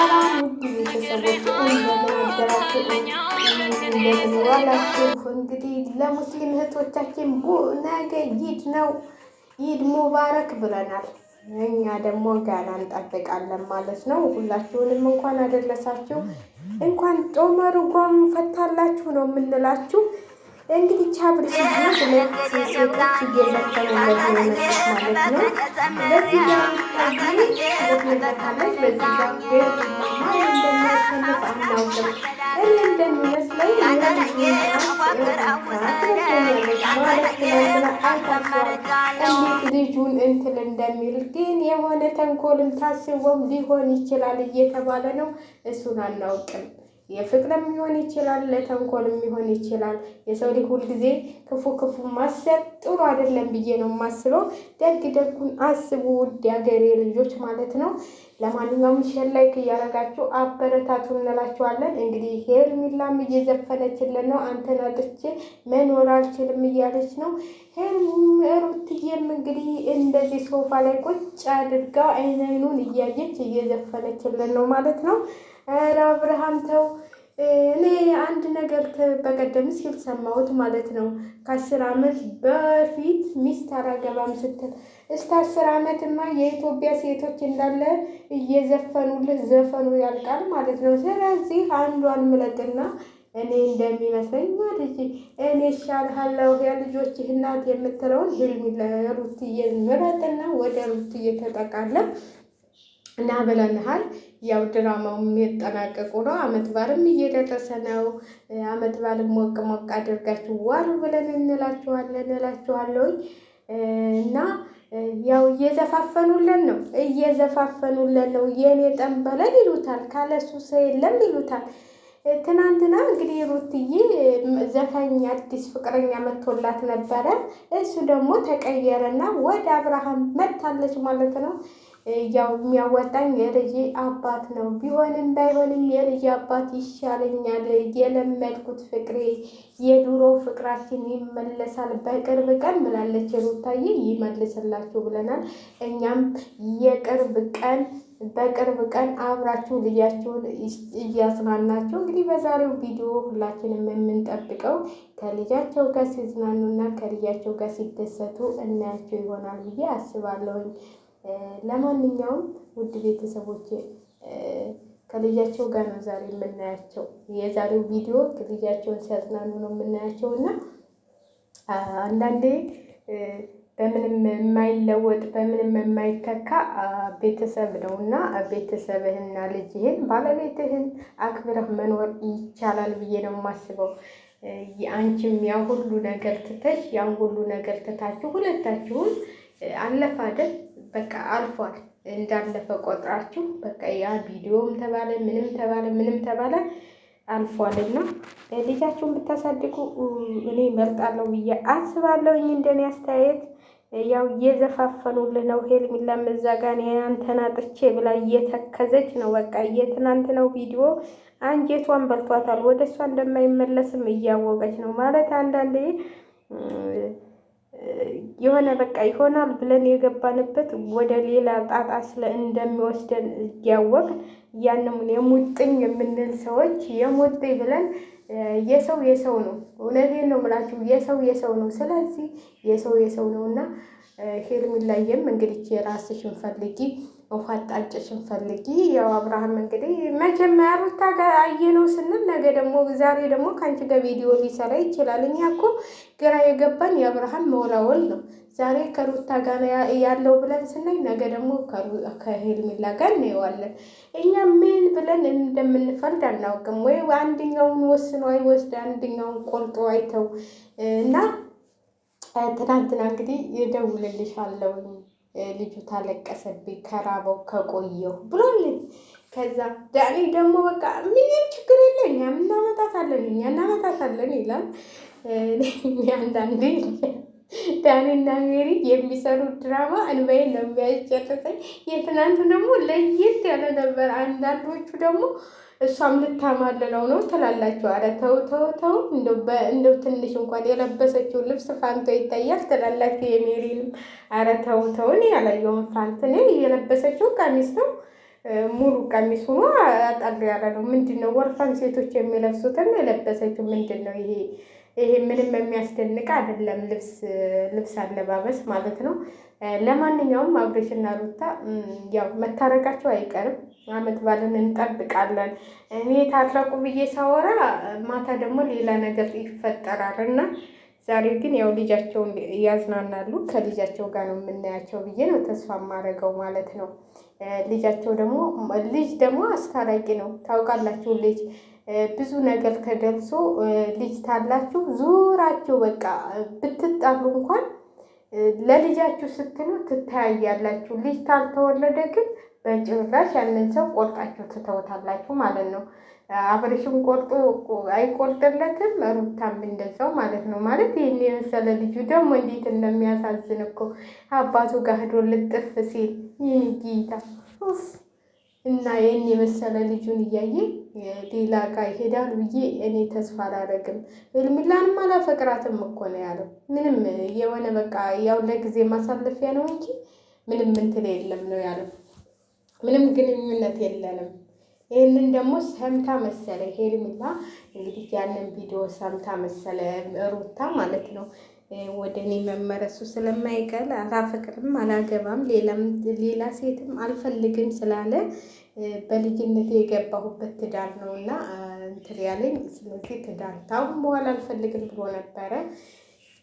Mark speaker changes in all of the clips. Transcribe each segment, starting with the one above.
Speaker 1: ሰላም ውድ ቤተሰቦች እንደምን አደራችሁ? እንደምን ዋላችሁ? እንግዲህ ለሙስሊም እህቶቻችን ነገ ኢድ ነው። ኢድ ሙባረክ ብለናል። እኛ ደግሞ ገና እንጠብቃለን ማለት ነው። ሁላችሁንም እንኳን አደረሳችሁ፣ እንኳን ጦመር ጓም ፈታላችሁ ነው የምንላችሁ። እንግዲህ ቻብርሽ ሁለት ሴቶች እየዘፈኑለት ነው ማለት ነው። በዚህ ጋር ታለች በዚህ ጋር እንደሚያሸንፍ አናውቅም። እኔ እንደሚመስለኝ እንዴት ልጁን እንትል እንደሚል ግን የሆነ ተንኮልም ታስቦም ሊሆን ይችላል እየተባለ ነው። እሱን አናውቅም። የፍቅርም ሊሆን ይችላል፣ ለተንኮልም ሊሆን ይችላል። የሰው ልጅ ሁልጊዜ ክፉ ማሰብ ጥሩ አይደለም ብዬ ነው የማስበው። ደግ ደጉን አስቡ ውድ የሀገሬ ልጆች ማለት ነው። ለማንኛውም ሼር ላይክ እያደረጋችሁ አበረታቱ እንላችኋለን። እንግዲህ ሄርሜላም እየዘፈነችልን ነው። አንተን አጥቼ መኖር አልችልም እያለች ነው። ሩትዬም እንግዲህ እንደዚህ ሶፋ ላይ ቁጭ አድርጋ አይኑን እያየች እየዘፈነችልን ነው ማለት ነው። ኧረ አብርሃም ተው። እኔ አንድ ነገር በቀደም ሲል ሰማሁት ማለት ነው። ከ10 ዓመት በፊት ሚስት አላገባም ስትል እስከ 10 ዓመትማ የኢትዮጵያ ሴቶች እንዳለ እየዘፈኑልህ ዘፈኑ ያልቃል ማለት ነው። ስለዚህ አንዷን ምለጥና እኔ እንደሚመስለኝ ማለት እኔ እሻልሃለሁ የልጆችህ እናት የምትለውን ሄርሜላ ሩትዬን ምረጥና ወደ ሩትዬ ተጠቃለም እና ብለንሃል። ያው ድራማው የሚጠናቀቁ ነው። አመት ባልም እየደረሰ ነው። አመት ባልም ሞቅ ሞቅ አድርጋችሁ ዋሉ ብለን እላችኋለሁ። እና ያው እየዘፋፈኑልን ነው የኔ ጠንበለን ይሉታል። ካለሱ ሰው የለም ይሉታል። ትናንትና እንግዲህ ሩትዬ ዘፋኝ አዲስ ፍቅረኛ መጥቶላት ነበረ። እሱ ደግሞ ተቀየረና ወደ አብርሃም መታለች ማለት ነው። ያው የሚያወጣኝ የልጄ አባት ነው። ቢሆንም ባይሆንም የልጄ አባት ይሻለኛል። የለመድኩት ፍቅሬ የድሮ ፍቅራችን ይመለሳል በቅርብ ቀን ብላለች ሩታዬ። ይመልስላችሁ ብለናል። እኛም በቅርብ ቀን አብራችሁ ልጃችሁን እያዝናናችሁ እንግዲህ በዛሬው ቪዲዮ ሁላችንም የምንጠብቀው ከልጃቸው ጋር ሲዝናኑና ከልጃቸው ጋር ሲደሰቱ እናያቸው ይሆናል ብዬ አስባለሁኝ። ለማንኛውም ውድ ቤተሰቦች ከልጃቸው ጋር ነው ዛሬ የምናያቸው። የዛሬው ቪዲዮ ልጃቸውን ሲያዝናኑ ነው የምናያቸው እና አንዳንዴ በምንም የማይለወጥ በምንም የማይተካ ቤተሰብ ነው እና ቤተሰብህንና ልጅህን ባለቤትህን አክብረህ መኖር ይቻላል ብዬ ነው የማስበው። አንቺም ያን ሁሉ ነገር ትተሽ ያን ሁሉ ነገር ትታችሁ ሁለታችሁም አለፈ አይደል? በቃ አልፏል። እንዳለፈ ቆጥራችሁ በቃ ያ ቪዲዮም ተባለ ምንም ተባለ አልፏልና ልጃችሁን ብታሳድጉ እኔ እመርጣለሁ ብዬ አስባለሁኝ። እንደኔ አስተያየት ያው እየዘፋፈኑልህ ነው። ሄርሜላም እዛ ጋር አንተን አጥቼ ብላ እየተከዘች ነው። በቃ የትናንትናው ቪዲዮ አንጀቷን በልቷታል። ወደ እሷ እንደማይመለስም እያወቀች ነው ማለት አንዳንዴ የሆነ በቃ ይሆናል ብለን የገባንበት ወደ ሌላ ጣጣ እንደሚወስደን እያወቅ ያንም የሙጥኝ የምንል ሰዎች የሙጥኝ ብለን የሰው ነው። እውነቴን ነው የምላችሁ የሰው ነው። ስለዚህ የሰው ነውና ሄርሜላዬም እንግዲህ የራስሽን ፈልጊ፣ ውሃ ጣጭሽን ፈልጊ። ያው አብርሃም እንግዲህ መጀመሪያ ሩታ ጋር አየነው ስንል ዛሬ ደግሞ ከአንቺ ጋር ቪዲዮ ሊሰራ ይችላል። እኛ እኮ ግራ የገባን የአብርሃም መወላወል ነው። ዛሬ ከሩታ ጋር ያለው ብለን ስናይ ነገ ደግሞ ከሄርሜላ ጋር እናየዋለን። እኛ ምን ብለን እንደምንፈርድ አናውቅም። ወይ አንደኛውን ወስኖ አይወስድ አንደኛውን ቆርጦ አይተው እና ትናንትና እንግዲህ እደውልልሻለሁ ልጁ ታለቀሰብኝ ከራበው ከቆየሁ ብሎልኝ ከዛ ዳኒ ደግሞ በቃ ምንም ችግር የለም እኛ እናመጣታለን ይላል። አንዳንዴ ዳኒና ሜሪ የሚሰሩት ድራማ እንባዬን ነው የሚያስጨርሰኝ። የትናንቱ ደግሞ ለየት ያለ ነበር። አንዳንዶቹ ደግሞ እሷም ልታማልለው ነው ትላላችሁ። አረ ተው እንደው ትንሽ እንኳን የለበሰችው ልብስ ፋንቶ ይታያል ትላላችሁ። የሜሪንም አረ ተው እኔ ያላየውን ፋንት እኔ የለበሰችው ቀሚስ ነው ሙሉ ቀሚስ ሆኖ አጣሉ ያለ ነው። ምንድን ነው ወርፋን ሴቶች የሚለብሱትን የለበሰችው ምንድን ነው ይሄ? ይሄ ምንም የሚያስደንቅ አይደለም። ልብስ አለባበስ ማለት ነው። ለማንኛውም አብሬሽና ሩታ ያው መታረቃቸው አይቀርም። አመት ባልን እንጠብቃለን። እኔ ታረቁ ብዬ ሳወራ ማታ ደግሞ ሌላ ነገር ይፈጠራል እና ዛሬ ግን ያው ልጃቸውን ያዝናናሉ። ከልጃቸው ጋር ነው የምናያቸው ብዬ ነው ተስፋ የማደርገው ማለት ነው። ልጅ ደግሞ አስታራቂ ነው ታውቃላችሁ። ልጅ ብዙ ነገር ተደርሶ ልጅ ታላችሁ ዙራችሁ በቃ ብትጣሉ እንኳን ለልጃችሁ ስትሉ ትተያያላችሁ። ልጅ ታልተወለደ ግን በጭራሽ ያንን ሰው ቆርጣችሁ ትተውታላችሁ ማለት ነው። አብሬሽም ቆርጦ አይቆርጥለትም፣ ሩታም እንደዛው ማለት ነው። ማለት ይህን የመሰለ ልጁ ደግሞ እንዴት እንደሚያሳዝን እኮ አባቱ ጋር ሄዶ ልጥፍ ሲል ይህ ጌታ እና ይህን የመሰለ ልጁን እያየ ሌላ ጋር ይሄዳል ብዬ እኔ ተስፋ አላደርግም። ሄርሜላንም አላፈቅራትም እኮ ነው ያለው። ምንም የሆነ በቃ ያው ለጊዜ ማሳለፊያ ነው እንጂ ምንም እንትን የለም ነው ያለው። ምንም ግንኙነት የለንም። ይህንን ደግሞ ሰምታ መሰለ ሄርሜላ እንግዲህ ያንን ቪዲዮ ሰምታ መሰለ ሩታ ማለት ነው ወደ እኔ መመረሱ ስለማይቀር አላፈቅርም፣ አላገባም፣ ሌላ ሴትም አልፈልግም ስላለ በልጅነት የገባሁበት ትዳር ነው እና እንትን ያለኝ። ስለዚህ ትዳር ታሁን በኋላ አልፈልግም ብሎ ነበረ።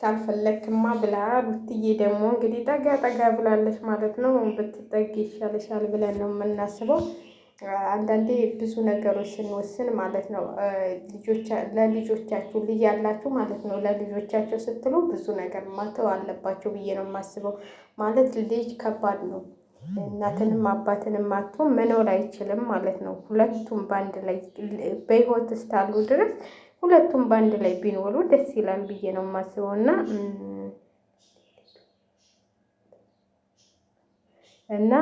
Speaker 1: ካልፈለክማ ብላ ሩትዬ ደግሞ እንግዲህ ጠጋ ብላለች ማለት ነው። ብትጠጊ ይሻልሻል ብለን ነው የምናስበው። አንዳንዴ ብዙ ነገሮች ስንወስን ማለት ነው ለልጆቻችሁ ልጅ ያላችሁ ማለት ነው ለልጆቻቸው ስትሉ ብዙ ነገር ማተው አለባቸው ብዬ ነው የማስበው። ማለት ልጅ ከባድ ነው። እናትንም አባትንም አጥቶ መኖር አይችልም ማለት ነው። ሁለቱም በአንድ ላይ በህይወት እስካሉ ድረስ ሁለቱም በአንድ ላይ ቢኖሩ ደስ ይላል ብዬ ነው የማስበው እና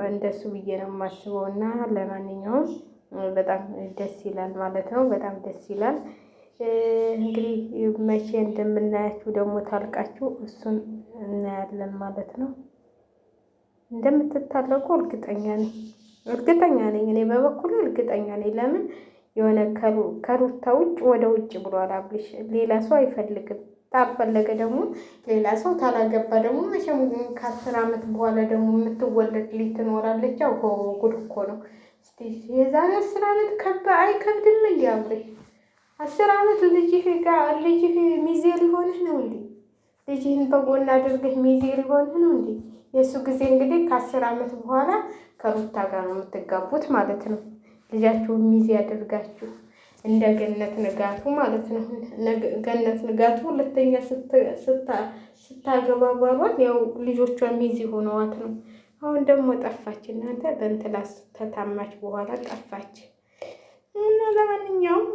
Speaker 1: እንደሱ ብዬ ነው የማስበው እና ለማንኛውም በጣም ደስ ይላል ማለት ነው። በጣም ደስ ይላል። እንግዲህ መቼ እንደምናያችሁ ደግሞ ታልቃችሁ እሱን እናያለን ማለት ነው። እንደምትታለቁ እርግጠኛ ነኝ። እኔ በበኩሌ እርግጠኛ ነኝ። ለምን የሆነ ከሩታ ውጭ ወደ ውጭ ብሏል አብርሽ። ሌላ ሰው አይፈልግም። ታልፈለገ ደግሞ ሌላ ሰው ታላገባ ደግሞ መቼም ከ10 ዓመት በኋላ ደግሞ የምትወለድ ልጅ ትኖራለች። ያው ጉድ እኮ ነው። እስቲ የዛሬ 10 ዓመት አይከብድም እንዴ አብርሽ? 10 ዓመት ልጅህ ሚዜ ሊሆንህ ነው እንዴ? ልጅህን በጎን አድርገህ ሚዜ ሊሆንህ ነው እንዴ? የእሱ ጊዜ እንግዲህ ከ10 ዓመት በኋላ ከሩታ ጋር ነው የምትጋቡት ማለት ነው። ልጃችሁን ሚዜ አድርጋችሁ እንደ ገነት ንጋቱ ማለት ነው። ገነት ንጋቱ ሁለተኛ ስታገባ ባሏን ያው ልጆቿ ሚዜ ሆነዋት ነው። አሁን ደግሞ ጠፋች። እናንተ በእንትላስ ተታማች በኋላ ጠፋች። እና ለማንኛውም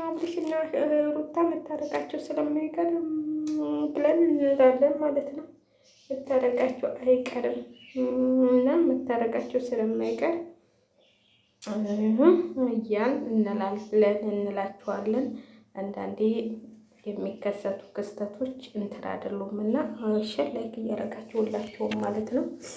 Speaker 1: አብርሽና ሩታ መታረቃቸው ስለማይቀር ብለን እንላለን ማለት ነው። መታረቃቸው አይቀርም እና መታረቃቸው ስለማይቀር እያን እንላችኋለን። አንዳንዴ የሚከሰቱ ክስተቶች እንትን አይደሉም እና ላይክ እያደረጋችሁላቸውም ማለት ነው።